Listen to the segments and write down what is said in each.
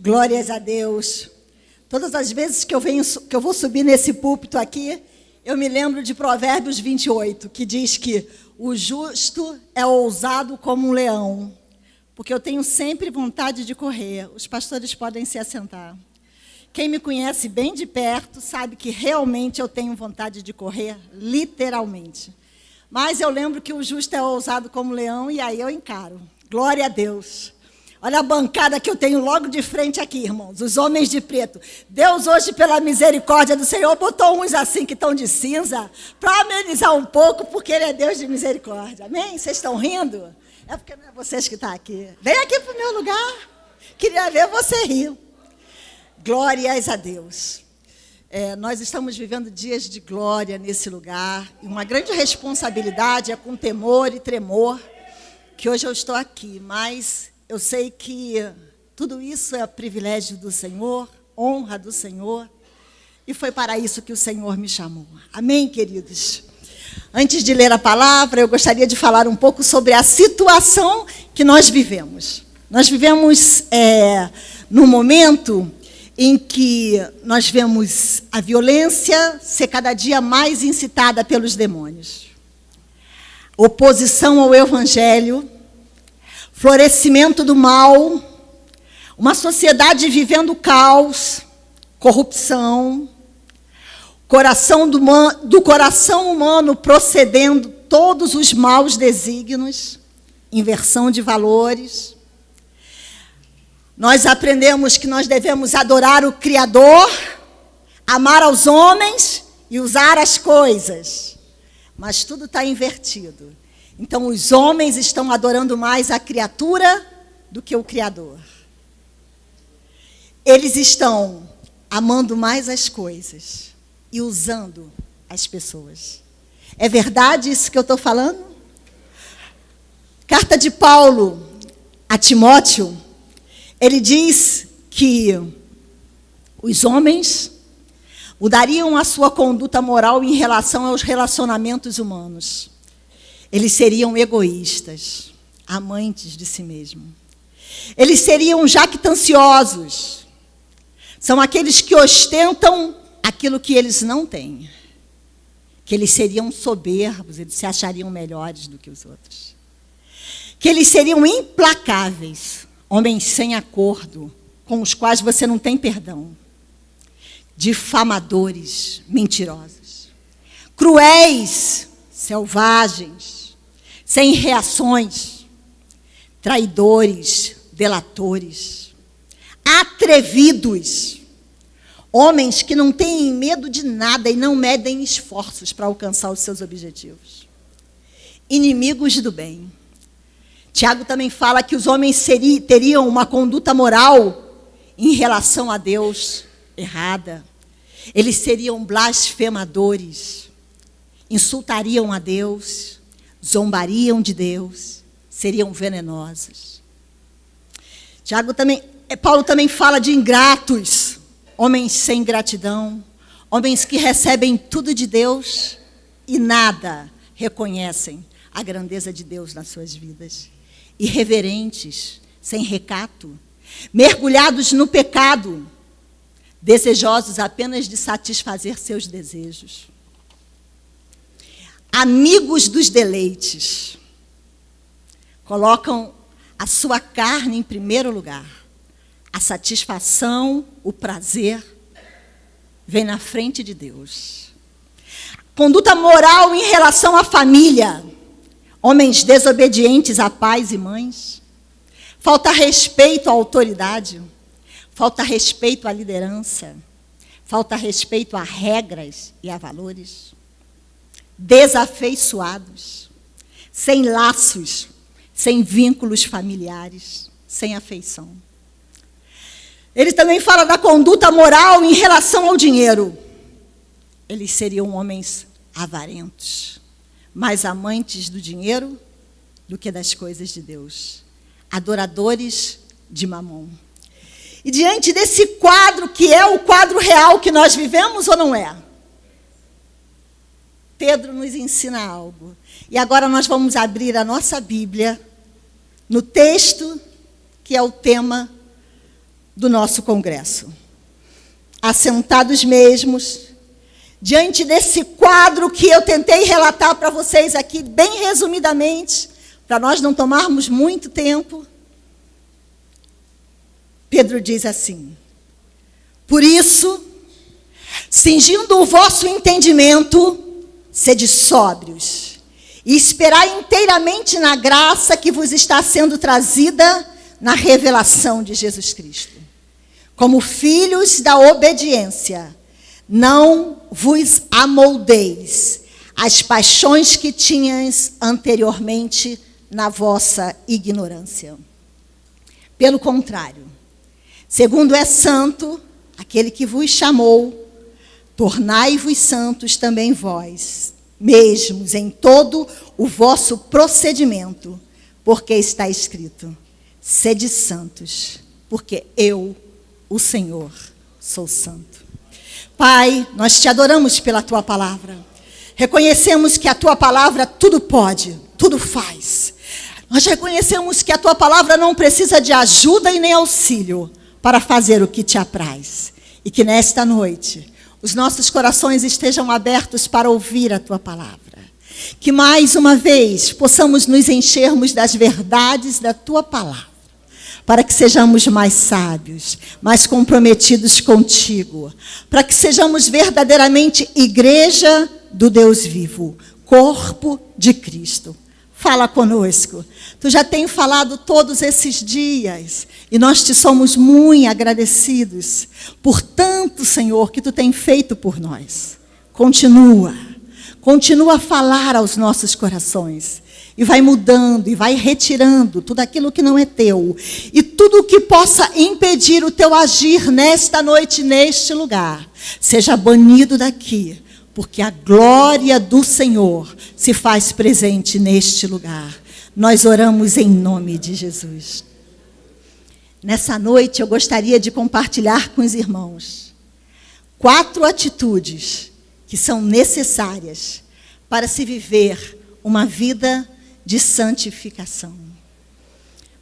Glórias a Deus. Todas as vezes que eu vou subir nesse púlpito aqui, eu me lembro de Provérbios 28, que diz que o justo é ousado como um leão, porque eu tenho sempre vontade de correr. Os pastores podem se assentar. Quem me conhece bem de perto sabe que realmente eu tenho vontade de correr, literalmente. Mas eu lembro que o justo é ousado como um leão e aí eu encaro. Glória a Deus. Olha a bancada que eu tenho logo de frente aqui, irmãos, os homens de preto. Deus hoje, pela misericórdia do Senhor, botou uns assim que estão de cinza para amenizar um pouco, porque Ele é Deus de misericórdia. Amém? Vocês estão rindo? É porque não é vocês que estão aqui. Vem aqui para o meu lugar. Queria ver você rir. Glórias a Deus. Nós estamos vivendo dias de glória nesse lugar. E uma grande responsabilidade, é com temor e tremor que hoje eu estou aqui, mas eu sei que tudo isso é privilégio do Senhor, honra do Senhor, e foi para isso que o Senhor me chamou. Amém, queridos? Antes de ler a palavra, eu gostaria de falar um pouco sobre a situação que nós vivemos. Nós vivemos num momento em que nós vemos a violência ser cada dia mais incitada pelos demônios. Oposição ao Evangelho, florescimento do mal, uma sociedade vivendo caos, corrupção, do coração humano procedendo todos os maus desígnios, inversão de valores. Nós aprendemos que nós devemos adorar o Criador, amar aos homens e usar as coisas. Mas tudo está invertido. Então, os homens estão adorando mais a criatura do que o Criador. Eles estão amando mais as coisas e usando as pessoas. É verdade isso que eu estou falando? Carta de Paulo a Timóteo, ele diz que os homens mudariam a sua conduta moral em relação aos relacionamentos humanos. Eles seriam egoístas, amantes de si mesmo. Eles seriam jactanciosos. São aqueles que ostentam aquilo que eles não têm. Que eles seriam soberbos, eles se achariam melhores do que os outros. Que eles seriam implacáveis, homens sem acordo, com os quais você não tem perdão. Difamadores, mentirosos. Cruéis, selvagens, sem reações, traidores, delatores, atrevidos, homens que não têm medo de nada e não medem esforços para alcançar os seus objetivos, inimigos do bem. Tiago também fala que os homens teriam uma conduta moral em relação a Deus errada. Eles seriam blasfemadores, insultariam a Deus, zombariam de Deus, seriam venenosos. Paulo também fala de ingratos, homens sem gratidão, homens que recebem tudo de Deus e nada reconhecem a grandeza de Deus nas suas vidas. Irreverentes, sem recato, mergulhados no pecado, desejosos apenas de satisfazer seus desejos. Amigos dos deleites, colocam a sua carne em primeiro lugar. A satisfação, o prazer, vem na frente de Deus. Conduta moral em relação à família. Homens desobedientes a pais e mães. Falta respeito à autoridade. Falta respeito à liderança. Falta respeito a regras e a valores. Desafeiçoados. Sem laços. Sem vínculos familiares. Sem afeição. Ele também fala da conduta moral em relação ao dinheiro. Eles seriam homens avarentos, mais amantes do dinheiro do que das coisas de Deus, adoradores de Mamon. E diante desse quadro, que é o quadro real que nós vivemos ou não é? Pedro nos ensina algo. E agora nós vamos abrir a nossa Bíblia no texto que é o tema do nosso congresso. Assentados mesmos, diante desse quadro que eu tentei relatar para vocês aqui, bem resumidamente, para nós não tomarmos muito tempo, Pedro diz assim: por isso, cingindo o vosso entendimento, sede sóbrios, e esperai inteiramente na graça que vos está sendo trazida na revelação de Jesus Cristo. Como filhos da obediência, não vos amoldeis às paixões que tinhas anteriormente na vossa ignorância. Pelo contrário, segundo é santo aquele que vos chamou, tornai-vos santos também vós, mesmos em todo o vosso procedimento, porque está escrito: sede santos, porque eu, o Senhor, sou santo. Pai, nós te adoramos pela tua palavra. Reconhecemos que a tua palavra tudo pode, tudo faz. Nós reconhecemos que a tua palavra não precisa de ajuda e nem auxílio para fazer o que te apraz. E que nesta noite os nossos corações estejam abertos para ouvir a tua palavra. Que mais uma vez possamos nos enchermos das verdades da tua palavra, para que sejamos mais sábios, mais comprometidos contigo, para que sejamos verdadeiramente igreja do Deus vivo, corpo de Cristo. Fala conosco. Tu já tens falado todos esses dias e nós te somos muito agradecidos por tanto, Senhor, que tu tens feito por nós. Continua a falar aos nossos corações e vai mudando e vai retirando tudo aquilo que não é teu e tudo que possa impedir o teu agir nesta noite, neste lugar, seja banido daqui. Porque a glória do Senhor se faz presente neste lugar. Nós oramos em nome de Jesus. Nessa noite eu gostaria de compartilhar com os irmãos 4 atitudes que são necessárias para se viver uma vida de santificação.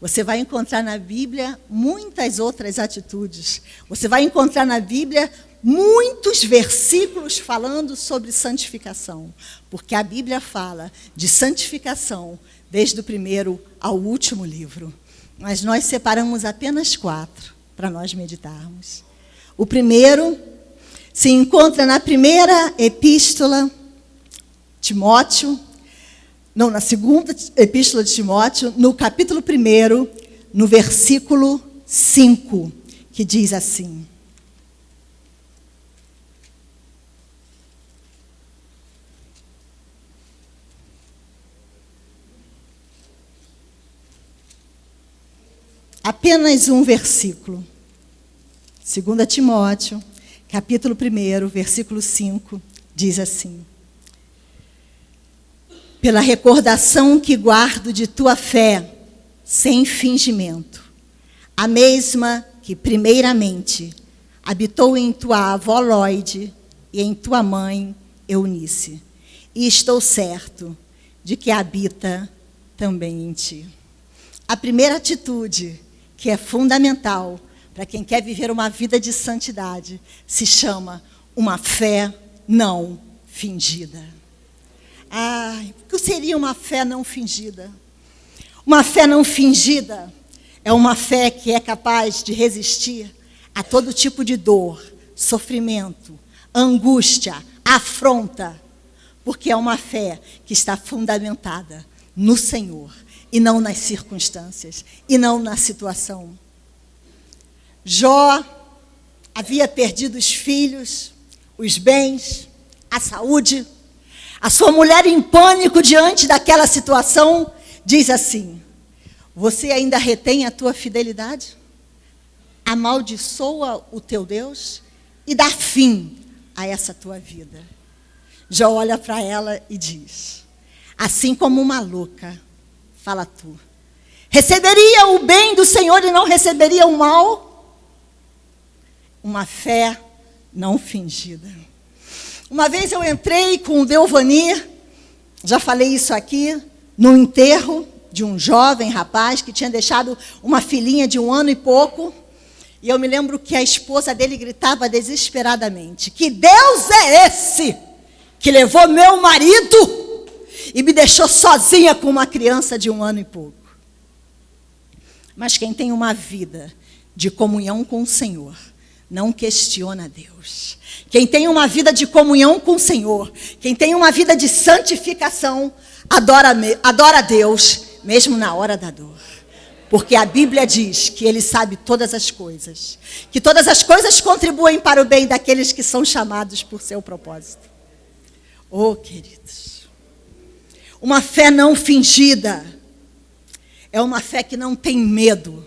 Você vai encontrar na Bíblia muitas outras atitudes. Você vai encontrar na Bíblia muitos versículos falando sobre santificação, porque a Bíblia fala de santificação desde o primeiro ao último livro. Mas nós separamos apenas 4 para nós meditarmos. O primeiro se encontra na primeira epístola Timóteo, não, na segunda epístola de Timóteo, no capítulo 1, no versículo 5, que diz assim: apenas um versículo. 2 Timóteo, capítulo 1, versículo 5, diz assim: pela recordação que guardo de tua fé, sem fingimento, a mesma que primeiramente habitou em tua avó Lóide e em tua mãe Eunice, e estou certo de que habita também em ti. A primeira atitude, que é fundamental para quem quer viver uma vida de santidade, se chama uma fé não fingida. O que seria uma fé não fingida? Uma fé não fingida é uma fé que é capaz de resistir a todo tipo de dor, sofrimento, angústia, afronta, porque é uma fé que está fundamentada no Senhor e não nas circunstâncias, e não na situação. Jó havia perdido os filhos, os bens, a saúde. A sua mulher, em pânico diante daquela situação, diz assim: você ainda retém a tua fidelidade? Amaldiçoa o teu Deus e dá fim a essa tua vida. Jó olha para ela e diz: assim como uma louca, fala tu, receberia o bem do Senhor e não receberia o mal? Uma fé não fingida. Uma vez eu entrei com o Delvani, já falei isso aqui, no enterro de um jovem rapaz que tinha deixado uma filhinha de 1 ano e pouco. E eu me lembro que a esposa dele gritava desesperadamente: que Deus é esse que levou meu marido e me deixou sozinha com uma criança de 1 ano e pouco? Mas quem tem uma vida de comunhão com o Senhor não questiona Deus. Quem tem uma vida de comunhão com o Senhor, quem tem uma vida de santificação, adora a Deus, mesmo na hora da dor. Porque a Bíblia diz que Ele sabe todas as coisas, que todas as coisas contribuem para o bem daqueles que são chamados por seu propósito. Oh, queridos, uma fé não fingida é uma fé que não tem medo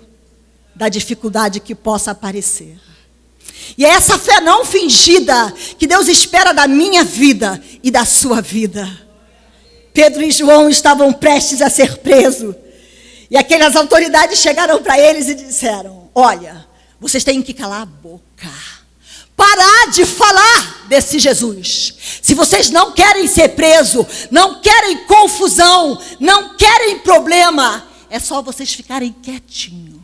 da dificuldade que possa aparecer. E é essa fé não fingida que Deus espera da minha vida e da sua vida. Pedro e João estavam prestes a ser presos. E aquelas autoridades chegaram para eles e disseram: olha, vocês têm que calar a boca. Parar de falar desse Jesus. Se vocês não querem ser presos, não querem confusão, não querem problema, é só vocês ficarem quietinhos.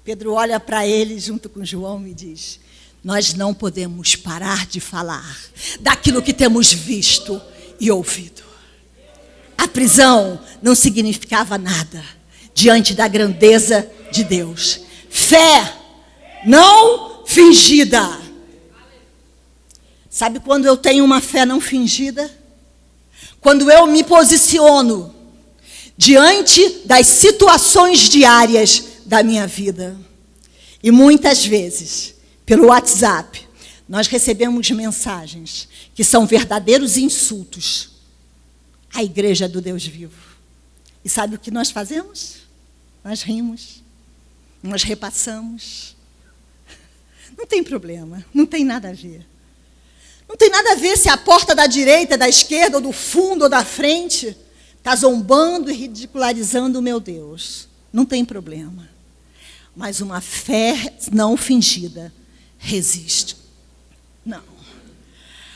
Pedro olha para ele junto com João e diz: nós não podemos parar de falar daquilo que temos visto e ouvido. A prisão não significava nada diante da grandeza de Deus. Fé não fingida. Sabe quando eu tenho uma fé não fingida? Quando eu me posiciono diante das situações diárias da minha vida. E muitas vezes, pelo WhatsApp, nós recebemos mensagens que são verdadeiros insultos à igreja do Deus vivo. E sabe o que nós fazemos? Nós rimos, nós repassamos. Não tem problema, não tem nada a ver. Não tem nada a ver se a porta da direita, da esquerda, ou do fundo, ou da frente está zombando e ridicularizando o meu Deus. Não tem problema. Mas uma fé não fingida resiste. Não.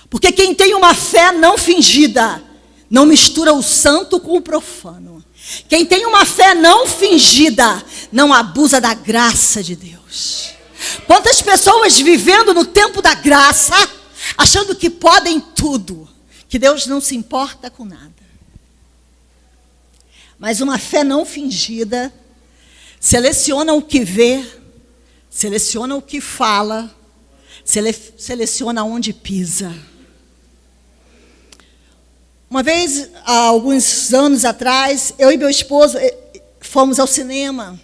Porque quem tem uma fé não fingida não mistura o santo com o profano. Quem tem uma fé não fingida não abusa da graça de Deus. Quantas pessoas vivendo no tempo da graça, achando que podem tudo, que Deus não se importa com nada. Mas uma fé não fingida seleciona o que vê, seleciona o que fala, seleciona onde pisa. Uma vez, há alguns anos atrás, eu e meu esposo fomos ao cinema.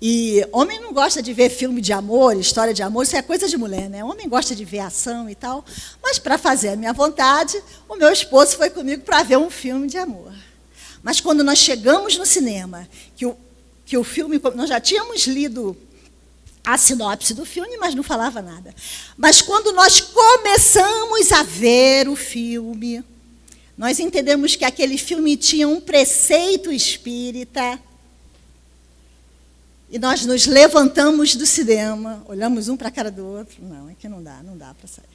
E homem não gosta de ver filme de amor, história de amor, isso é coisa de mulher, né? Homem gosta de ver ação e tal. Mas, para fazer a minha vontade, o meu esposo foi comigo para ver um filme de amor. Mas quando nós chegamos no cinema, que o filme, nós já tínhamos lido a sinopse do filme, mas não falava nada. Mas quando nós começamos a ver o filme, nós entendemos que aquele filme tinha um preceito espírita. E nós nos levantamos do cinema, olhamos um para a cara do outro. Não, é que não dá para sair.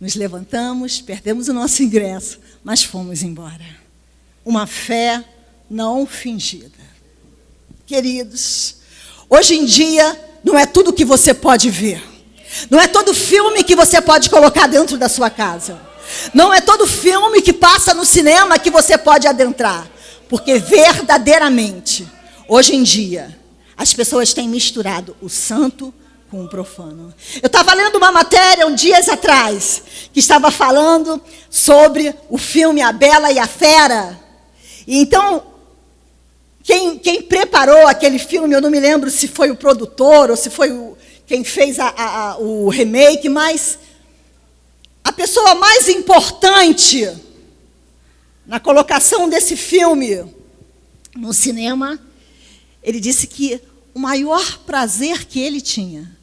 Nos levantamos, perdemos o nosso ingresso, mas fomos embora. Uma fé não fingida. Queridos, hoje em dia, não é tudo que você pode ver. Não é todo filme que você pode colocar dentro da sua casa. Não é todo filme que passa no cinema que você pode adentrar. Porque verdadeiramente, hoje em dia, as pessoas têm misturado o santo com o profano. Eu estava lendo uma matéria dias atrás, que estava falando sobre o filme A Bela e a Fera. E então, quem preparou aquele filme, eu não me lembro se foi o produtor ou se foi quem fez o remake, mas a pessoa mais importante na colocação desse filme no cinema, ele disse que o maior prazer que ele tinha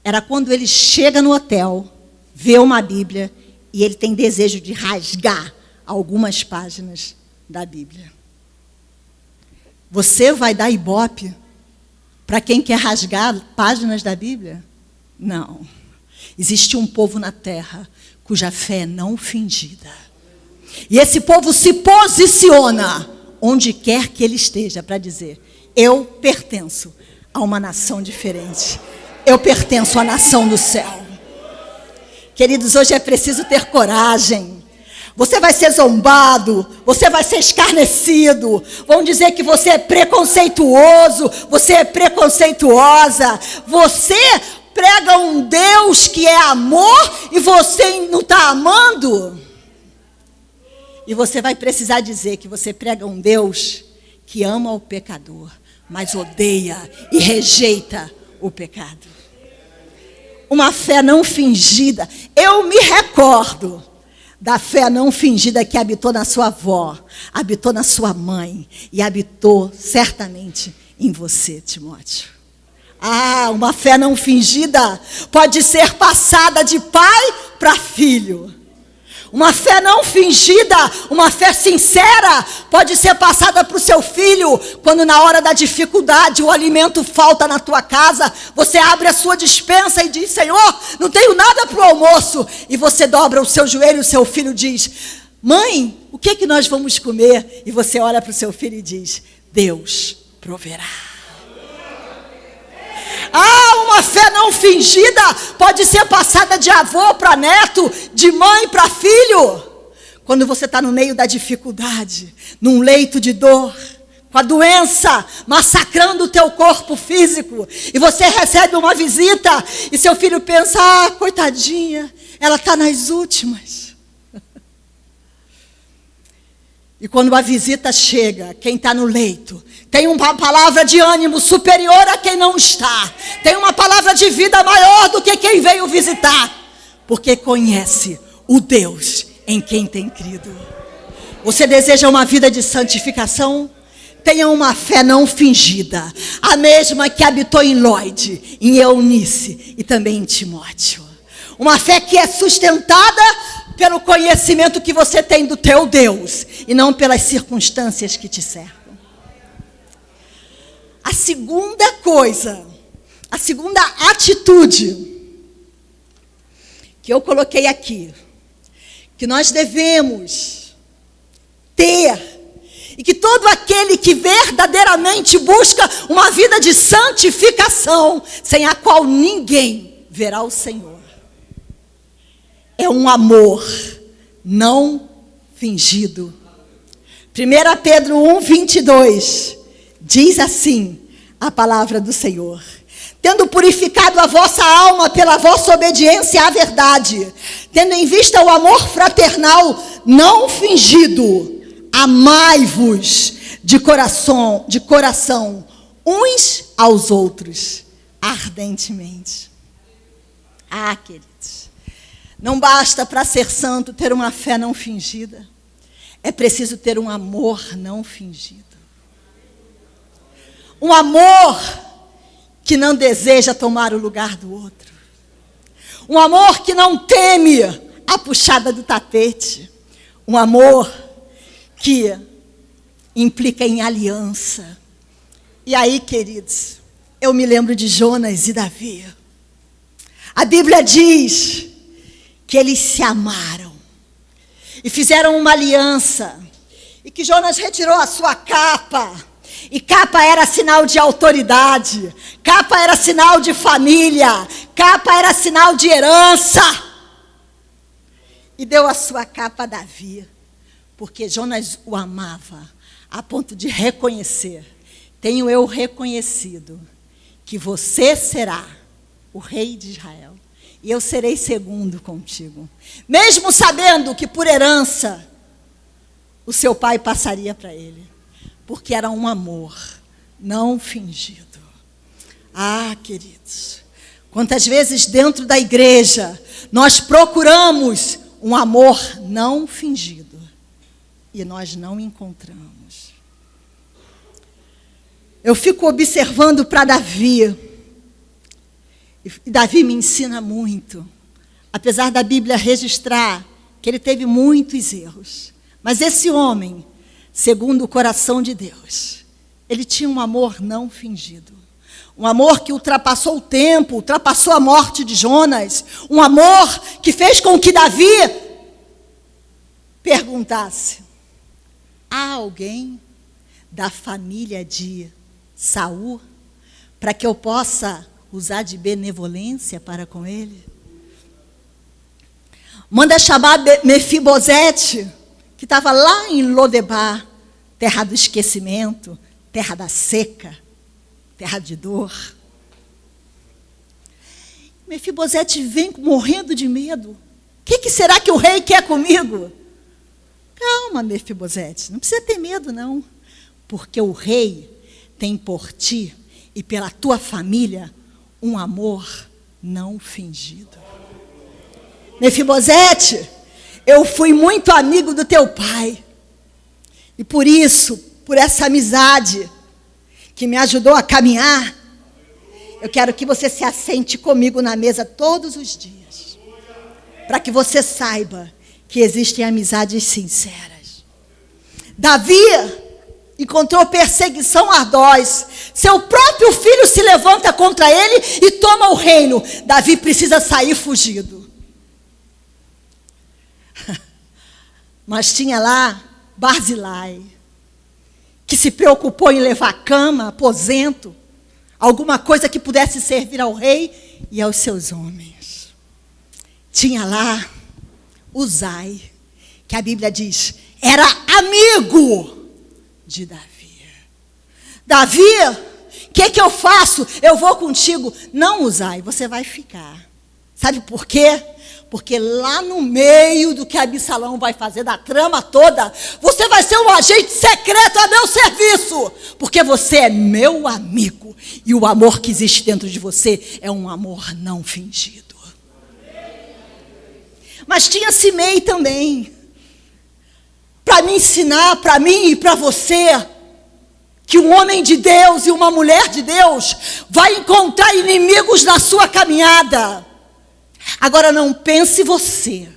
era quando ele chega no hotel, vê uma Bíblia e ele tem desejo de rasgar algumas páginas da Bíblia. Você vai dar ibope para quem quer rasgar páginas da Bíblia? Não. Existe um povo na terra cuja fé é não fingida. E esse povo se posiciona onde quer que ele esteja para dizer: eu pertenço a uma nação diferente. Eu pertenço à nação do céu. Queridos, hoje é preciso ter coragem. Você vai ser zombado, você vai ser escarnecido, vão dizer que você é preconceituoso, você é preconceituosa, você prega um Deus que é amor e você não está amando. E você vai precisar dizer que você prega um Deus que ama o pecador, mas odeia e rejeita o pecado. Uma fé não fingida. Eu me recordo da fé não fingida que habitou na sua avó, habitou na sua mãe e habitou certamente em você, Timóteo. Uma fé não fingida pode ser passada de pai para filho. Uma fé não fingida, uma fé sincera, pode ser passada para o seu filho, quando na hora da dificuldade o alimento falta na tua casa, você abre a sua despensa e diz: Senhor, não tenho nada para o almoço, e você dobra o seu joelho e o seu filho diz: mãe, o que é que nós vamos comer? E você olha para o seu filho e diz: Deus proverá. Uma fé não fingida pode ser passada de avô para neto, de mãe para filho. Quando você está no meio da dificuldade, num leito de dor, com a doença massacrando o teu corpo físico, e você recebe uma visita, e seu filho pensa: coitadinha, ela está nas últimas. E quando a visita chega, quem está no leito tem uma palavra de ânimo superior a quem não está. Tem uma palavra de vida maior do que quem veio visitar. Porque conhece o Deus em quem tem crido. Você deseja uma vida de santificação? Tenha uma fé não fingida. A mesma que habitou em Lloyd, em Eunice e também em Timóteo. Uma fé que é sustentada pelo conhecimento que você tem do teu Deus e não pelas circunstâncias que te cercam. A segunda coisa, a segunda atitude que eu coloquei aqui, que nós devemos ter, e que todo aquele que verdadeiramente busca uma vida de santificação, sem a qual ninguém verá o Senhor, é um amor não fingido. 1 Pedro 1:22 diz assim a palavra do Senhor: tendo purificado a vossa alma pela vossa obediência à verdade, tendo em vista o amor fraternal não fingido, amai-vos de coração uns aos outros ardentemente. Queridos, não basta para ser santo ter uma fé não fingida. É preciso ter um amor não fingido. Um amor que não deseja tomar o lugar do outro. Um amor que não teme a puxada do tapete. Um amor que implica em aliança. E aí, queridos, eu me lembro de Jonas e Davi. A Bíblia diz que eles se amaram e fizeram uma aliança, e que Jonas retirou a sua capa, e capa era sinal de autoridade, capa era sinal de família, capa era sinal de herança, e deu a sua capa a Davi, porque Jonas o amava, a ponto de reconhecer: tenho eu reconhecido que você será o rei de Israel, e eu serei segundo contigo. Mesmo sabendo que por herança o seu pai passaria para ele. Porque era um amor não fingido. Queridos, quantas vezes dentro da igreja nós procuramos um amor não fingido e nós não encontramos. Eu fico observando para Davi. E Davi me ensina muito, apesar da Bíblia registrar que ele teve muitos erros. Mas esse homem, segundo o coração de Deus, ele tinha um amor não fingido. Um amor que ultrapassou o tempo, ultrapassou a morte de Jonas. Um amor que fez com que Davi perguntasse: há alguém da família de Saul para que eu possa usar de benevolência para com ele. Manda chamar Mefibosete, que estava lá em Lodebar, terra do esquecimento, terra da seca, terra de dor. Mefibosete vem morrendo de medo. O que será que o rei quer comigo? Calma, Mefibosete, não precisa ter medo, não. Porque o rei tem por ti e pela tua família um amor não fingido. Mefibosete, eu fui muito amigo do teu pai. E por isso, por essa amizade que me ajudou a caminhar, eu quero que você se assente comigo na mesa todos os dias. Para que você saiba que existem amizades sinceras. Davi encontrou perseguição ardorosa. Seu próprio filho se levanta contra ele e toma o reino. Davi precisa sair fugido. Mas tinha lá Barzilai, que se preocupou em levar cama, aposento, alguma coisa que pudesse servir ao rei e aos seus homens. Tinha lá Uzai, que a Bíblia diz, era amigo de Davi. Davi, o que eu faço? Eu vou contigo. Não, Uzai, você vai ficar. Sabe por quê? Porque lá no meio do que Absalão vai fazer, da trama toda, você vai ser um agente secreto a meu serviço. Porque você é meu amigo. E o amor que existe dentro de você é um amor não fingido. Mas tinha Simei também. Para me ensinar, para mim e para você, que um homem de Deus e uma mulher de Deus vai encontrar inimigos na sua caminhada. Agora não pense você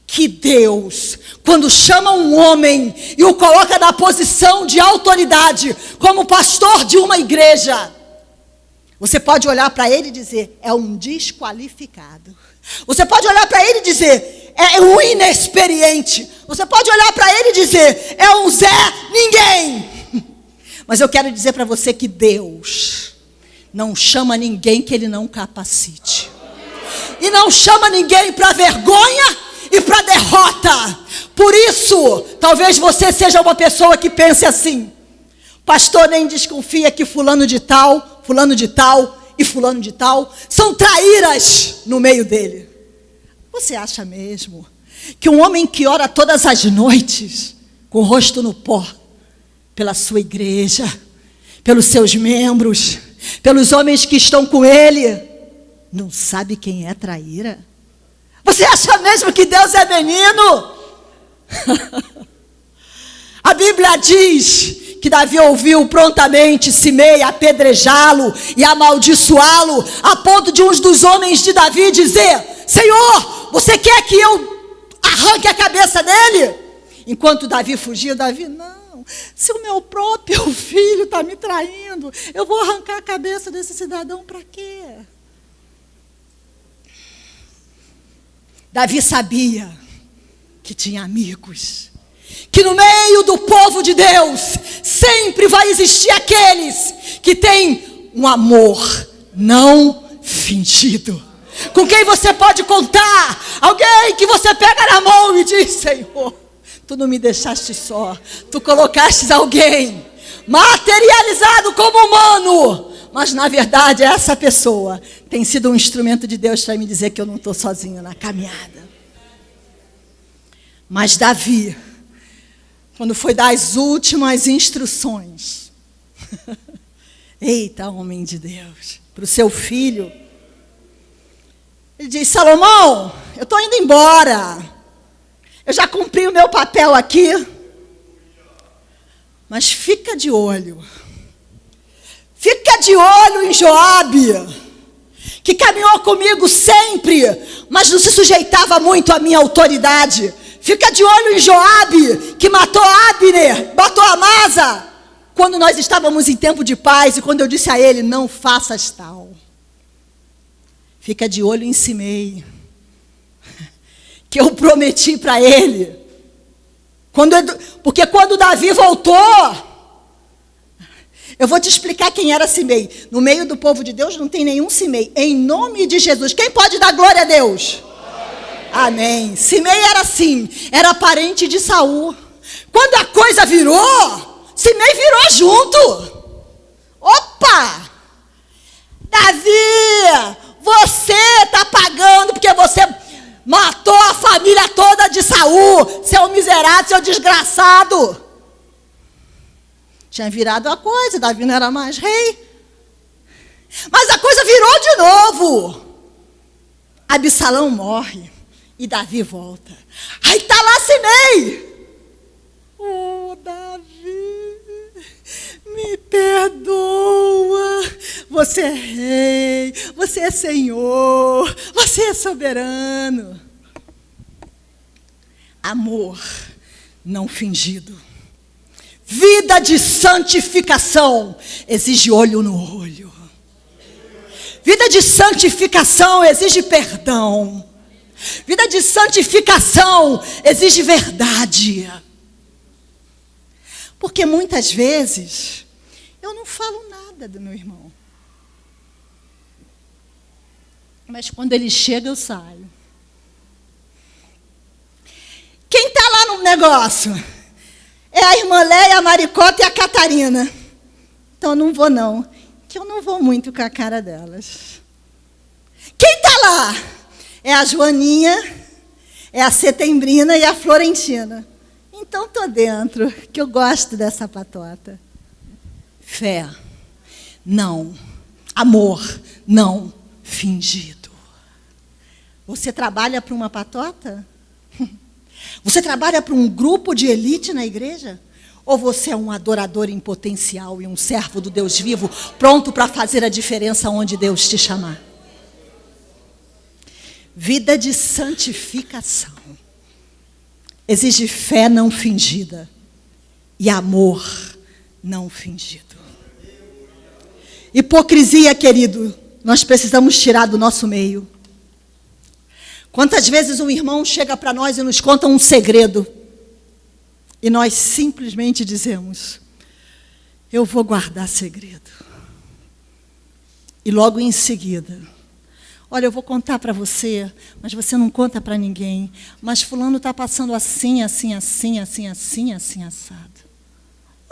que Deus, quando chama um homem e o coloca na posição de autoridade, como pastor de uma igreja, você pode olhar para ele e dizer, é um desqualificado. Você pode olhar para ele e dizer, é um inexperiente. Você pode olhar para ele e dizer, é um Zé Ninguém. Mas eu quero dizer para você que Deus não chama ninguém que ele não capacite. E não chama ninguém para vergonha e para derrota. Por isso, talvez você seja uma pessoa que pense assim, pastor nem desconfia que fulano de tal e fulano de tal são traíras no meio dele. Você acha mesmo que um homem que ora todas as noites, com o rosto no pó, pela sua igreja, pelos seus membros, pelos homens que estão com ele, não sabe quem é traíra? Você acha mesmo que Deus é menino? A Bíblia diz que Davi ouviu prontamente Simei apedrejá-lo e amaldiçoá-lo, a ponto de uns dos homens de Davi dizer, Senhor, você quer que eu arranque a cabeça dele? Enquanto Davi fugia, Davi, não, se o meu próprio filho está me traindo, eu vou arrancar a cabeça desse cidadão para quê? Davi sabia que tinha amigos, que no meio do povo de Deus sempre vai existir aqueles que têm um amor não fingido, com quem você pode contar, alguém que você pega na mão e diz, Senhor, tu não me deixaste só, tu colocaste alguém materializado como humano, mas na verdade essa pessoa tem sido um instrumento de Deus para me dizer que eu não estou sozinho na caminhada. Mas Davi, quando foi dar as últimas instruções, eita, homem de Deus, para o seu filho, ele diz, Salomão, eu estou indo embora, eu já cumpri o meu papel aqui, mas fica de olho em Joabe, que caminhou comigo sempre, mas não se sujeitava muito à minha autoridade. Fica de olho em Joabe, que matou Abner, matou Amasa, quando nós estávamos em tempo de paz, e quando eu disse a ele, não faças tal. Fica de olho em Simei, que eu prometi para ele. Porque quando Davi voltou, Eu vou te explicar quem era Simei. No meio do povo de Deus não tem nenhum Simei. Em nome de Jesus. Quem pode dar glória a Deus? Amém. Simei era assim, era parente de Saul. Quando a coisa virou, Simei virou junto. Opa! Davi, você está pagando porque você matou a família toda de Saul, seu miserável, seu desgraçado. Tinha virado a coisa, Davi não era mais rei. Mas a coisa virou de novo. Absalão morre e Davi volta. Aí está lá Simei. Oh, Davi, me perdoa. Você é rei, você é Senhor, você é soberano. Amor não fingido. Vida de santificação exige olho no olho. Vida de santificação exige perdão. Vida de santificação exige verdade. Porque muitas vezes eu não falo nada do meu irmão. Mas quando ele chega, eu saio. Quem está lá no negócio? É a irmã Léia, a Maricota e a Catarina. Então não vou não, que eu não vou muito com a cara delas. Quem está lá? É a Joaninha, é a Setembrina e a Florentina. Então estou dentro, que eu gosto dessa patota. Fé, não. Amor, não fingido. Você trabalha para uma patota? Você trabalha para um grupo de elite na igreja? Ou você é um adorador em potencial e um servo do Deus vivo, pronto para fazer a diferença onde Deus te chamar? Vida de santificação exige fé não fingida e amor não fingido. Hipocrisia, querido, nós precisamos tirar do nosso meio. Quantas vezes um irmão chega para nós e nos conta um segredo e nós simplesmente dizemos: eu vou guardar segredo. E logo em seguida: olha, eu vou contar para você, mas você não conta para ninguém. Mas fulano está passando assim, assim, assim, assim, assim, assim, assado.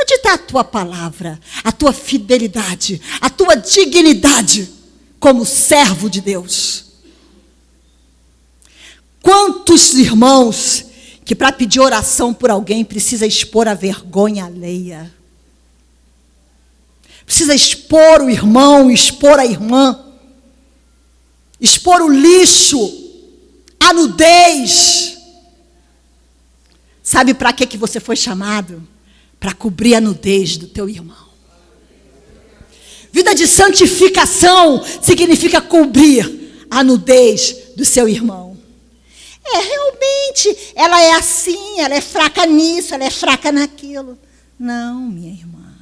Onde está a tua palavra, a tua fidelidade, a tua dignidade como servo de Deus? Quantos irmãos que para pedir oração por alguém precisa expor a vergonha alheia? Precisa expor o irmão, expor a irmã, expor o lixo, a nudez. Sabe para que você foi chamado? Para cobrir a nudez do teu irmão. Vida de santificação significa cobrir a nudez do seu irmão. Realmente, ela é assim, ela é fraca nisso, ela é fraca naquilo. Não, minha irmã.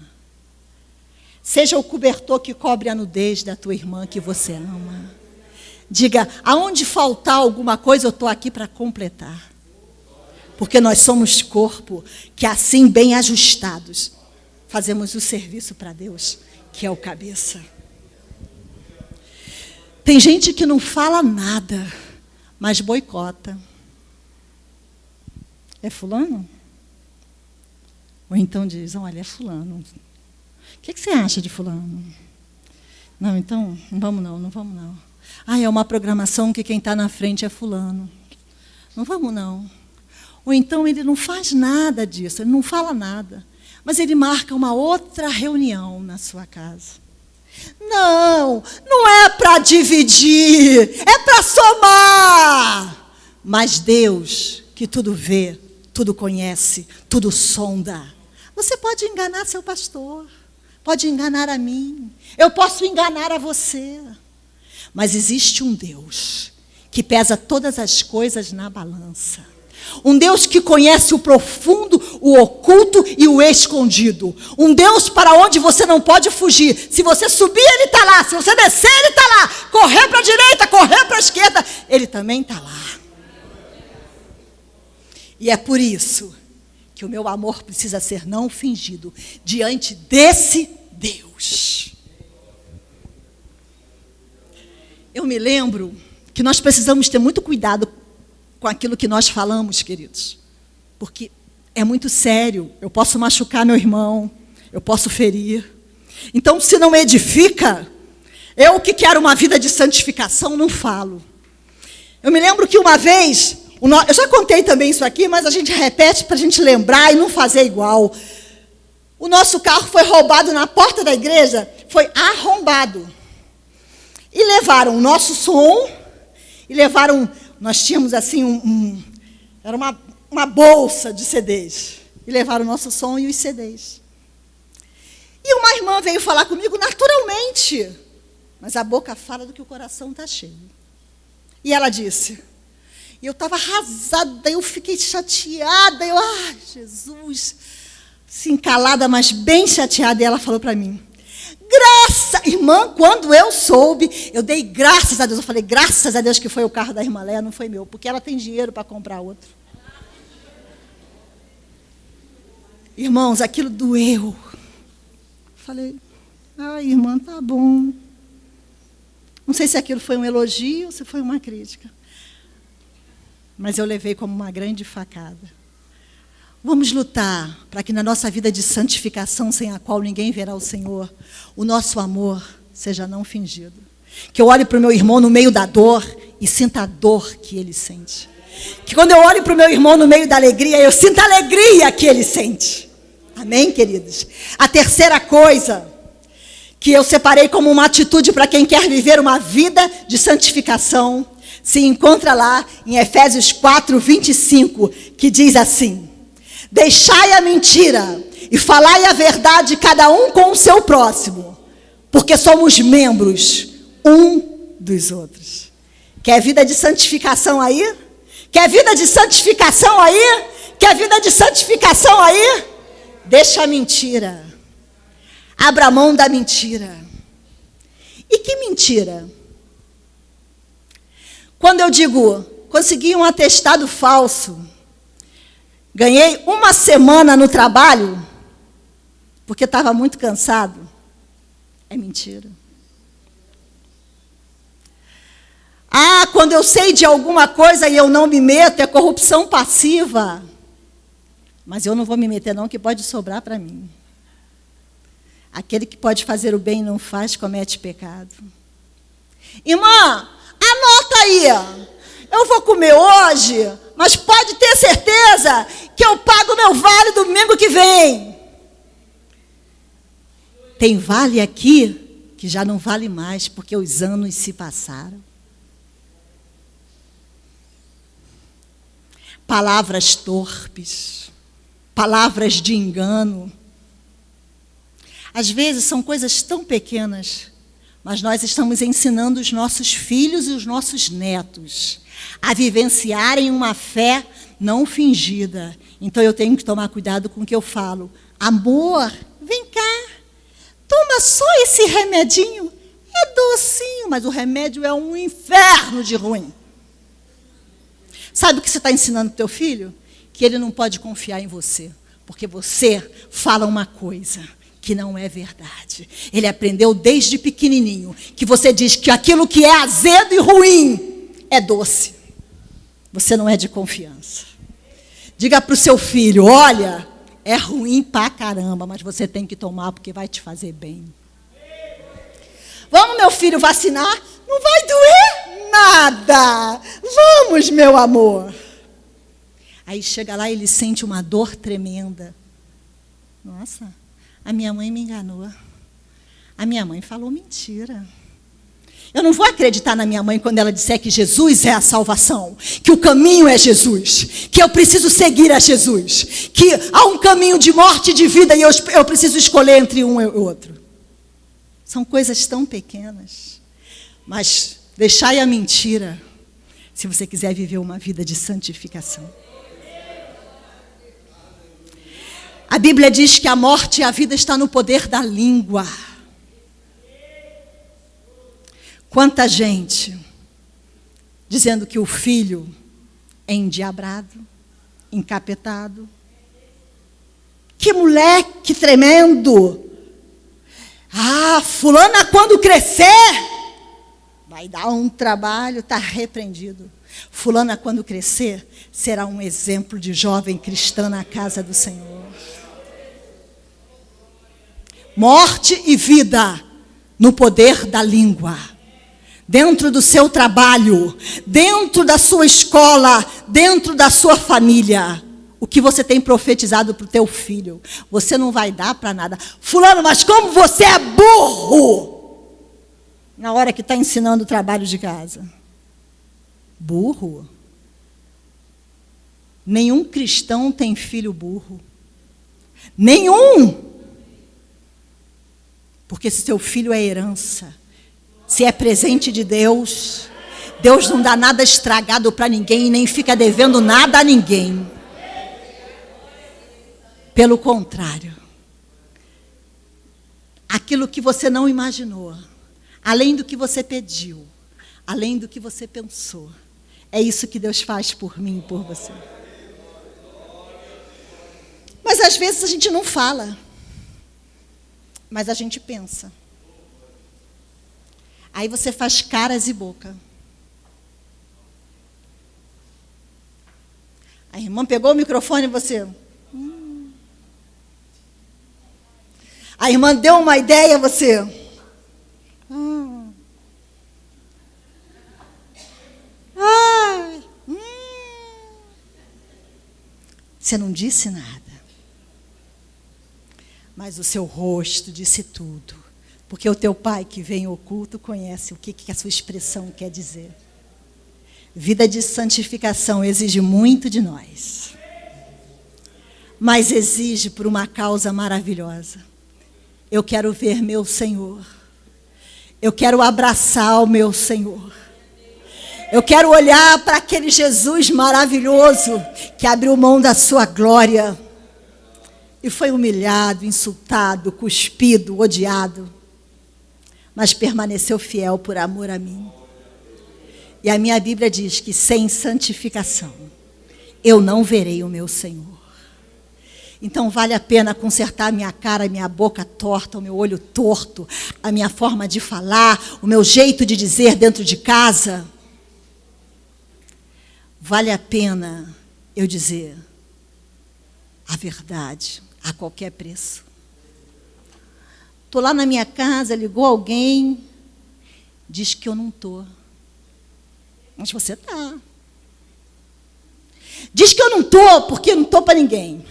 Seja o cobertor que cobre a nudez da tua irmã que você ama. Diga, aonde faltar alguma coisa, eu estou aqui para completar. Porque nós somos corpo que assim, bem ajustados, fazemos o serviço para Deus, que é o cabeça. Tem gente que não fala nada, mas boicota. É fulano? Ou então diz, olha, é fulano. O que você acha de fulano? Não, então, não vamos não. É uma programação que quem está na frente é fulano. Não vamos não. Ou então ele não faz nada disso, ele não fala nada. Mas ele marca uma outra reunião na sua casa. Não é para dividir, é para somar. Mas Deus, que tudo vê, tudo conhece, tudo sonda. Você pode enganar seu pastor, pode enganar a mim, eu posso enganar a você. Mas existe um Deus que pesa todas as coisas na balança. Um Deus que conhece o profundo, o oculto e o escondido. Um Deus para onde você não pode fugir. Se você subir, Ele está lá. Se você descer, Ele está lá. Correr para a direita, correr para a esquerda, Ele também está lá. E é por isso que o meu amor precisa ser não fingido diante desse Deus. Eu me lembro que nós precisamos ter muito cuidado com aquilo que nós falamos, queridos, porque é muito sério. Eu posso machucar meu irmão, eu posso ferir. Então, se não edifica, eu que quero uma vida de santificação, não falo. Eu me lembro que uma vez, eu já contei também isso aqui, mas a gente repete para a gente lembrar e não fazer igual. O nosso carro foi roubado na porta da igreja, foi arrombado. E levaram o nosso som, e levaram, nós tínhamos assim, era uma bolsa de CDs. E levaram o nosso som e os CDs. E uma irmã veio falar comigo naturalmente, mas a boca fala do que o coração está cheio. E ela disse, e eu estava arrasada, eu fiquei chateada, Jesus, assim, calada, mas bem chateada, e ela falou para mim, irmã, quando eu soube, eu dei graças a Deus, eu falei, graças a Deus que foi o carro da irmã Léa, não foi meu, porque ela tem dinheiro para comprar outro. Irmãos, aquilo doeu. Falei, irmã, tá bom. Não sei se aquilo foi um elogio ou se foi uma crítica. Mas eu levei como uma grande facada. Vamos lutar para que na nossa vida de santificação, sem a qual ninguém verá o Senhor, o nosso amor seja não fingido. Que eu olhe para o meu irmão no meio da dor e sinta a dor que ele sente. Que quando eu olho para o meu irmão no meio da alegria, eu sinta a alegria que ele sente. Amém, queridos? A terceira coisa que eu separei como uma atitude para quem quer viver uma vida de santificação, se encontra lá em Efésios 4, 25, que diz assim, deixai a mentira e falai a verdade cada um com o seu próximo, porque somos membros um dos outros. Quer vida de santificação aí? Quer vida de santificação aí? Quer vida de santificação aí? Deixa a mentira. Abra mão da mentira. E que mentira? Quando eu digo, consegui um atestado falso, ganhei uma semana no trabalho, porque estava muito cansado, é mentira. Quando eu sei de alguma coisa e eu não me meto, é corrupção passiva. Mas eu não vou me meter não, que pode sobrar para mim. Aquele que pode fazer o bem e não faz, comete pecado. Irmã, anota aí. Eu vou comer hoje, mas pode ter certeza que eu pago meu vale domingo que vem. Tem vale aqui que já não vale mais, porque os anos se passaram. Palavras torpes, palavras de engano. Às vezes são coisas tão pequenas, mas nós estamos ensinando os nossos filhos e os nossos netos a vivenciarem uma fé não fingida. Então eu tenho que tomar cuidado com o que eu falo. Amor, vem cá, toma só esse remedinho. É docinho, mas o remédio é um inferno de ruim. Sabe o que você está ensinando para o teu filho? Que ele não pode confiar em você, porque você fala uma coisa que não é verdade. Ele aprendeu desde pequenininho que você diz que aquilo que é azedo e ruim é doce. Você não é de confiança. Diga para o seu filho, olha, é ruim pra caramba, mas você tem que tomar porque vai te fazer bem. Vamos, meu filho, vacinar? Não vai doer nada. Vamos, meu amor. Aí chega lá e ele sente uma dor tremenda. Nossa, a minha mãe me enganou. A minha mãe falou mentira. Eu não vou acreditar na minha mãe quando ela disser que Jesus é a salvação, que o caminho é Jesus, que eu preciso seguir a Jesus, que há um caminho de morte e de vida e eu preciso escolher entre um e outro. São coisas tão pequenas, mas deixai a mentira se você quiser viver uma vida de santificação. A Bíblia diz que a morte e a vida estão no poder da língua. Quanta gente dizendo que o filho é endiabrado, encapetado. Que moleque tremendo! Fulana, quando crescer, vai dar um trabalho, está repreendido. Fulana, quando crescer, será um exemplo de jovem cristã na casa do Senhor. Morte e vida no poder da língua. Dentro do seu trabalho, dentro da sua escola, dentro da sua família. O que você tem profetizado para o teu filho, você não vai dar para nada. Fulano, mas como você é burro! Na hora que está ensinando o trabalho de casa. Burro? Nenhum cristão tem filho burro. Nenhum! Porque se seu filho é herança, se é presente de Deus, Deus não dá nada estragado para ninguém e nem fica devendo nada a ninguém. Pelo contrário, aquilo que você não imaginou, além do que você pediu, além do que você pensou, é isso que Deus faz por mim e por você. Mas às vezes a gente não fala, mas a gente pensa. Aí você faz caras e boca. A irmã pegou o microfone e você... A irmã deu uma ideia, você... Você não disse nada. Mas o seu rosto disse tudo. Porque o teu pai que vem oculto conhece o que a sua expressão quer dizer. Vida de santificação exige muito de nós. Mas exige por uma causa maravilhosa. Eu quero ver meu Senhor. Eu quero abraçar o meu Senhor. Eu quero olhar para aquele Jesus maravilhoso que abriu mão da sua glória e foi humilhado, insultado, cuspido, odiado, mas permaneceu fiel por amor a mim. E a minha Bíblia diz que sem santificação eu não verei o meu Senhor. Então vale a pena consertar a minha cara, a minha boca torta, o meu olho torto, a minha forma de falar, o meu jeito de dizer dentro de casa. Vale a pena eu dizer a verdade a qualquer preço. Estou lá na minha casa, ligou alguém, diz que eu não estou. Mas você está. Diz que eu não estou, porque eu não estou para ninguém.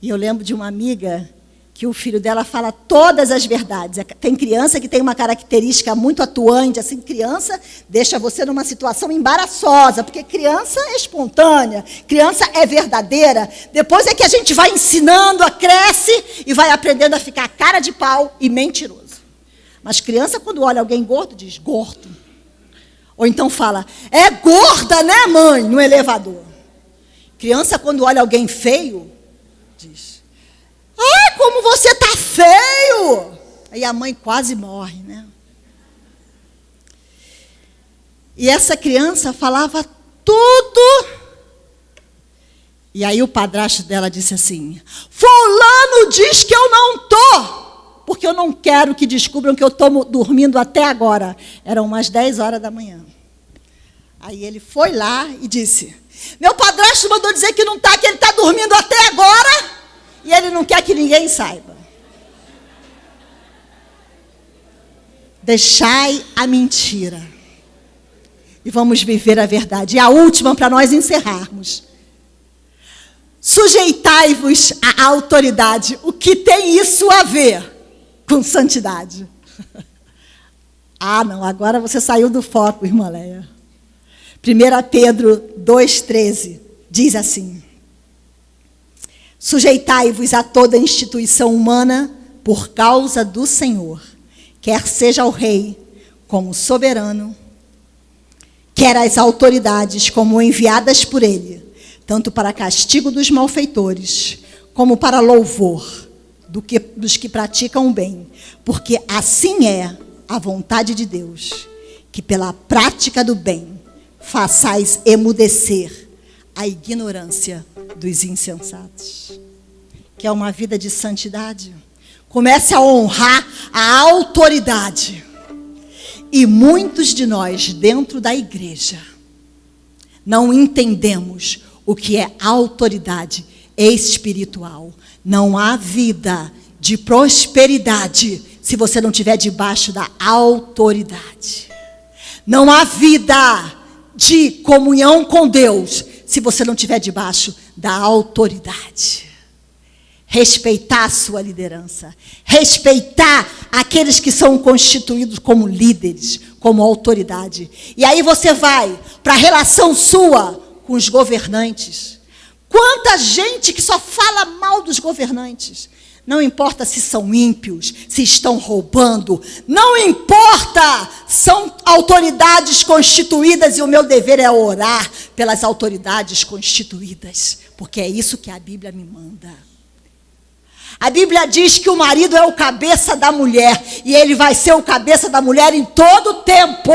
E eu lembro de uma amiga que o filho dela fala todas as verdades. Tem criança que tem uma característica muito atuante, assim, criança deixa você numa situação embaraçosa, porque criança é espontânea, criança é verdadeira. Depois é que a gente vai ensinando, cresce e vai aprendendo a ficar cara de pau e mentiroso. Mas criança, quando olha alguém gordo, diz gordo. Ou então fala, é gorda, né, mãe, no elevador. Criança, quando olha alguém feio, diz, como você está feio! Aí a mãe quase morre, né? E essa criança falava tudo. E aí o padrasto dela disse assim, fulano diz que eu não estou, porque eu não quero que descubram que eu estou dormindo até agora. Eram umas 10 horas da manhã. Aí ele foi lá e disse, meu padrasto mandou dizer que não está, que ele está dormindo até agora. E ele não quer que ninguém saiba. Deixai a mentira. E vamos viver a verdade. E a última, para nós encerrarmos. Sujeitai-vos à autoridade. O que tem isso a ver com santidade? Não, agora você saiu do foco, irmã Leia. 1 Pedro 2,13 diz assim, sujeitai-vos a toda instituição humana por causa do Senhor, quer seja o rei como soberano, quer as autoridades como enviadas por ele, tanto para castigo dos malfeitores, como para louvor dos que praticam o bem, porque assim é a vontade de Deus, que pela prática do bem façais emudecer a ignorância dos insensatos. Quer uma vida de santidade? Comece a honrar a autoridade. E muitos de nós, dentro da igreja, não entendemos o que é autoridade espiritual. Não há vida de prosperidade se você não estiver debaixo da autoridade. Não há vida de comunhão com Deus se você não estiver debaixo da autoridade. Respeitar a sua liderança. Respeitar aqueles que são constituídos como líderes, como autoridade. E aí você vai para a relação sua com os governantes. Quanta gente que só fala mal dos governantes. Não importa se são ímpios, se estão roubando. Não importa, são autoridades constituídas e o meu dever é orar pelas autoridades constituídas. Porque é isso que a Bíblia me manda. A Bíblia diz que o marido é o cabeça da mulher. E ele vai ser o cabeça da mulher em todo o tempo.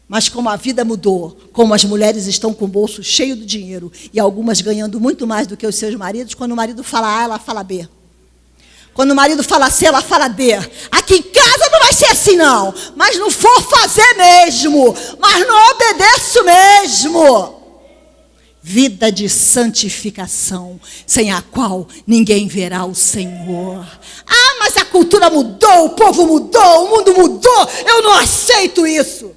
Mas como a vida mudou, como as mulheres estão com o bolso cheio de dinheiro e algumas ganhando muito mais do que os seus maridos, quando o marido fala A, ela fala B. Quando o marido fala C, ela fala D. Aqui em casa não vai ser assim não, mas não for fazer mesmo, mas não obedeço mesmo. Vida de santificação, sem a qual ninguém verá o Senhor. Ah, mas a cultura mudou, o povo mudou, o mundo mudou, eu não aceito isso.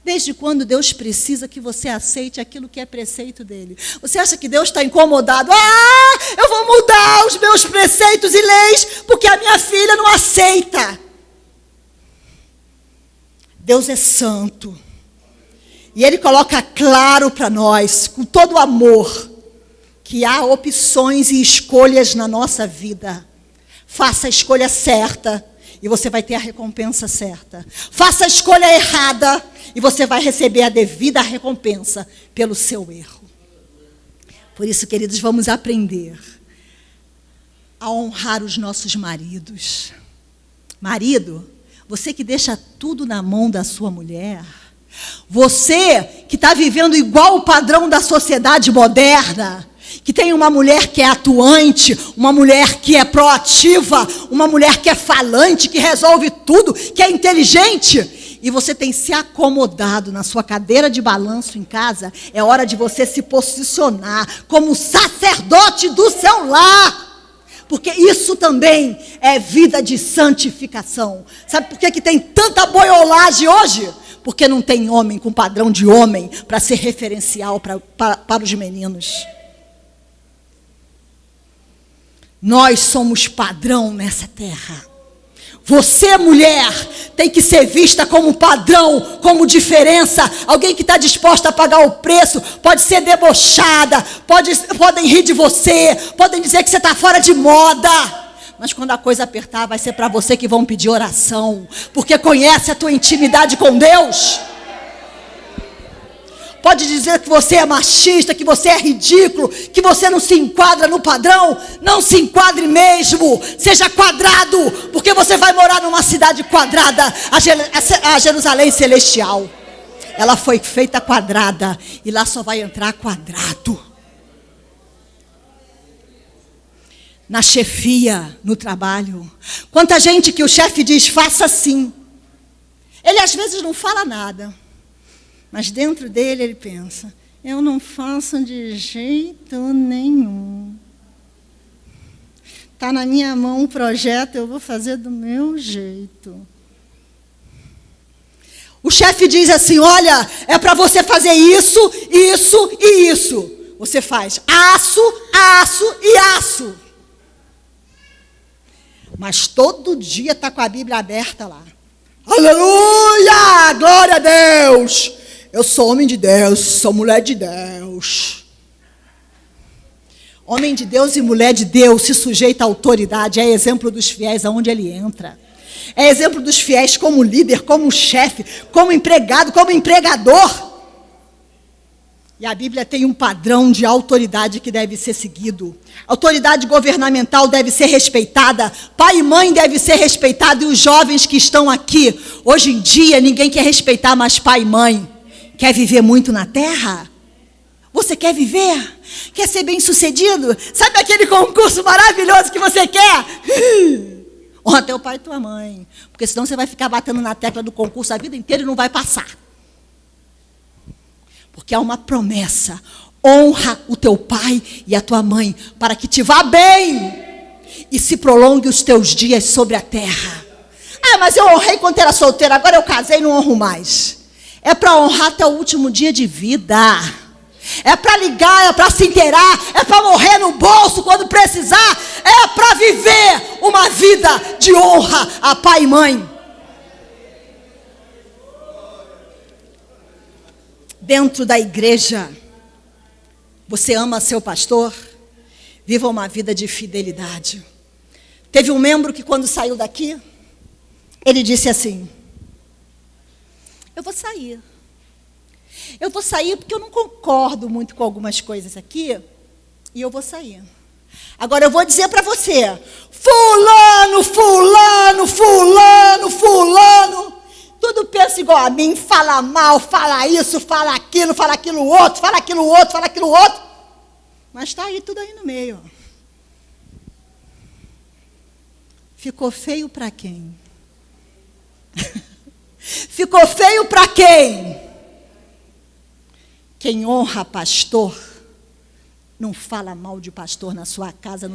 Desde quando Deus precisa que você aceite aquilo que é preceito dele? Você acha que Deus está incomodado? Ah, eu vou mudar os meus preceitos e leis porque a minha filha não aceita. Deus é santo. E Ele coloca claro para nós, com todo o amor, que há opções e escolhas na nossa vida. Faça a escolha certa e você vai ter a recompensa certa. Faça a escolha errada e você vai receber a devida recompensa pelo seu erro. Por isso, queridos, vamos aprender a honrar os nossos maridos. Marido, você que deixa tudo na mão da sua mulher, você que está vivendo igual o padrão da sociedade moderna, que tem uma mulher que é atuante, uma mulher que é proativa, uma mulher que é falante, que resolve tudo, que é inteligente, e você tem se acomodado na sua cadeira de balanço em casa, é hora de você se posicionar como sacerdote do seu lar. Porque isso também é vida de santificação. Sabe por que tem tanta boiolagem hoje? Porque não tem homem com padrão de homem para ser referencial para os meninos. Nós somos padrão nessa terra. Você, mulher, tem que ser vista como padrão, como diferença. Alguém que está disposta a pagar o preço. Pode ser debochada, podem rir de você, podem dizer que você está fora de moda. Mas quando a coisa apertar, vai ser para você que vão pedir oração. Porque conhece a tua intimidade com Deus. Pode dizer que você é machista, que você é ridículo, que você não se enquadra no padrão. Não se enquadre mesmo. Seja quadrado, porque você vai morar numa cidade quadrada, a Jerusalém celestial. Ela foi feita quadrada e lá só vai entrar quadrado. Na chefia, no trabalho. Quanta gente que o chefe diz, faça assim. Ele às vezes não fala nada. Mas dentro dele ele pensa, eu não faço de jeito nenhum. Está na minha mão um projeto, eu vou fazer do meu jeito. O chefe diz assim, olha, é para você fazer isso, isso e isso. Você faz aço, aço e aço. Mas todo dia está com a Bíblia aberta lá. Aleluia! Glória a Deus! Eu sou homem de Deus, sou mulher de Deus. Homem de Deus e mulher de Deus se sujeita à autoridade. É exemplo dos fiéis aonde ele entra. É exemplo dos fiéis como líder, como chefe, como empregado, como empregador. E a Bíblia tem um padrão de autoridade que deve ser seguido. Autoridade governamental deve ser respeitada. Pai e mãe deve ser respeitado. E os jovens que estão aqui, hoje em dia, ninguém quer respeitar mais pai e mãe. Quer viver muito na terra? Você quer viver? Quer ser bem-sucedido? Sabe aquele concurso maravilhoso que você quer? Honra teu pai e tua mãe. Porque senão você vai ficar batendo na tecla do concurso a vida inteira e não vai passar. Porque há uma promessa. Honra o teu pai e a tua mãe para que te vá bem e se prolongue os teus dias sobre a terra. Ah, mas eu honrei quando era solteira, agora eu casei e não honro mais. É para honrar até o último dia de vida. É para ligar, é para se inteirar, é para morrer no bolso quando precisar. É para viver uma vida de honra a pai e mãe. Dentro da igreja, você ama seu pastor? Viva uma vida de fidelidade. Teve um membro que quando saiu daqui, ele disse assim: eu vou sair. Eu vou sair porque eu não concordo muito com algumas coisas aqui. E eu vou sair. Agora eu vou dizer para você: fulano, fulano, fulano, fulano, tudo pensa igual a mim, fala mal, fala isso, fala aquilo outro, fala aquilo outro, fala aquilo outro. Mas está aí tudo aí no meio. Ficou feio para quem? Ficou feio para quem? Quem honra pastor, não fala mal de pastor na sua casa,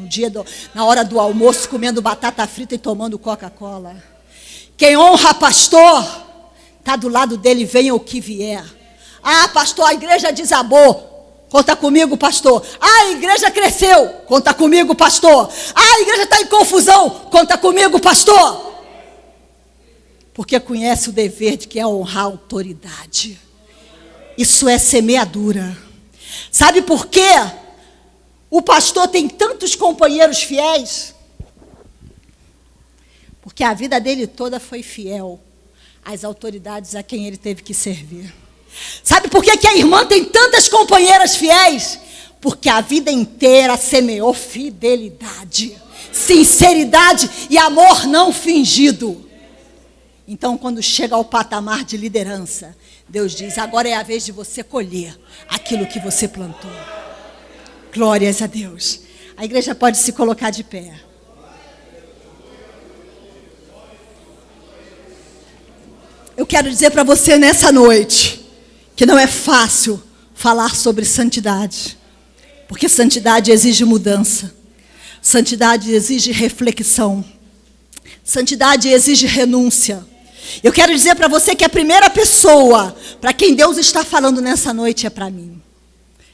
na hora do almoço, comendo batata frita e tomando Coca-Cola. Quem honra pastor, está do lado dele, venha o que vier. Ah, pastor, a igreja desabou. Conta comigo, pastor. Ah, a igreja cresceu. Conta comigo, pastor. Ah, a igreja está em confusão. Conta comigo, pastor. Porque conhece o dever de que é honrar a autoridade. Isso é semeadura. Sabe por quê? O pastor tem tantos companheiros fiéis. Porque a vida dele toda foi fiel às autoridades a quem ele teve que servir. Sabe por que a irmã tem tantas companheiras fiéis? Porque a vida inteira semeou fidelidade, sinceridade e amor não fingido. Então, quando chega ao patamar de liderança, Deus diz: agora é a vez de você colher aquilo que você plantou. Glórias a Deus. A igreja pode se colocar de pé. Eu quero dizer para você nessa noite que não é fácil falar sobre santidade, porque santidade exige mudança, santidade exige reflexão, santidade exige renúncia. Eu quero dizer para você que a primeira pessoa para quem Deus está falando nessa noite é para mim.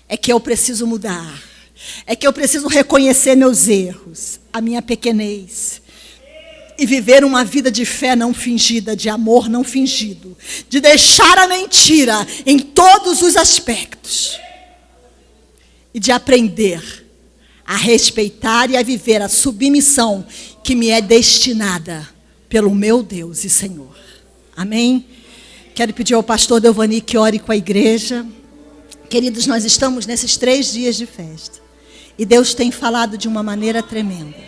É que eu preciso mudar, é que eu preciso reconhecer meus erros, a minha pequenez, e viver uma vida de fé não fingida, de amor não fingido, de deixar a mentira em todos os aspectos e de aprender a respeitar e a viver a submissão que me é destinada pelo meu Deus e Senhor. Amém? Quero pedir ao pastor Delvani que ore com a igreja. Queridos, nós estamos nesses 3 dias de festa e Deus tem falado de uma maneira tremenda.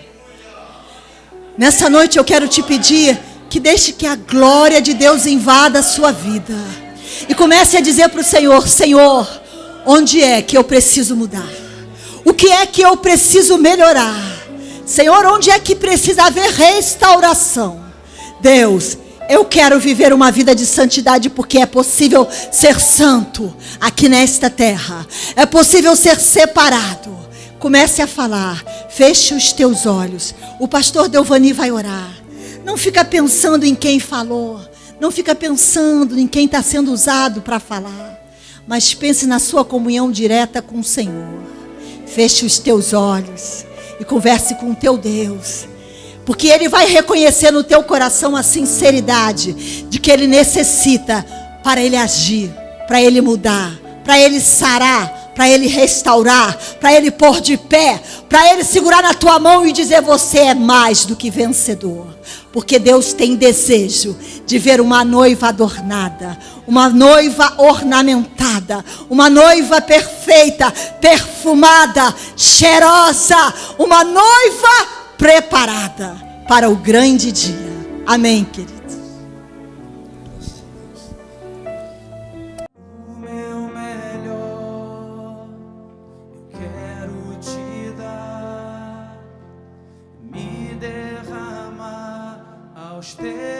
Nessa noite eu quero te pedir que deixe que a glória de Deus invada a sua vida. E comece a dizer para o Senhor: Senhor, onde é que eu preciso mudar? O que é que eu preciso melhorar? Senhor, onde é que precisa haver restauração? Deus, eu quero viver uma vida de santidade, porque é possível ser santo aqui nesta terra. É possível ser separado. Comece a falar, feche os teus olhos. O pastor Delvani vai orar. Não fica pensando em quem falou. Não fica pensando em quem está sendo usado para falar. Mas pense na sua comunhão direta com o Senhor. Feche os teus olhos e converse com o teu Deus. Porque Ele vai reconhecer no teu coração a sinceridade de que Ele necessita para Ele agir, para Ele mudar, para Ele sarar, para Ele restaurar, para Ele pôr de pé, para Ele segurar na tua mão e dizer: você é mais do que vencedor. Porque Deus tem desejo de ver uma noiva adornada, uma noiva ornamentada, uma noiva perfeita, perfumada, cheirosa, uma noiva preparada para o grande dia. Amém, querido? O meu melhor eu os teus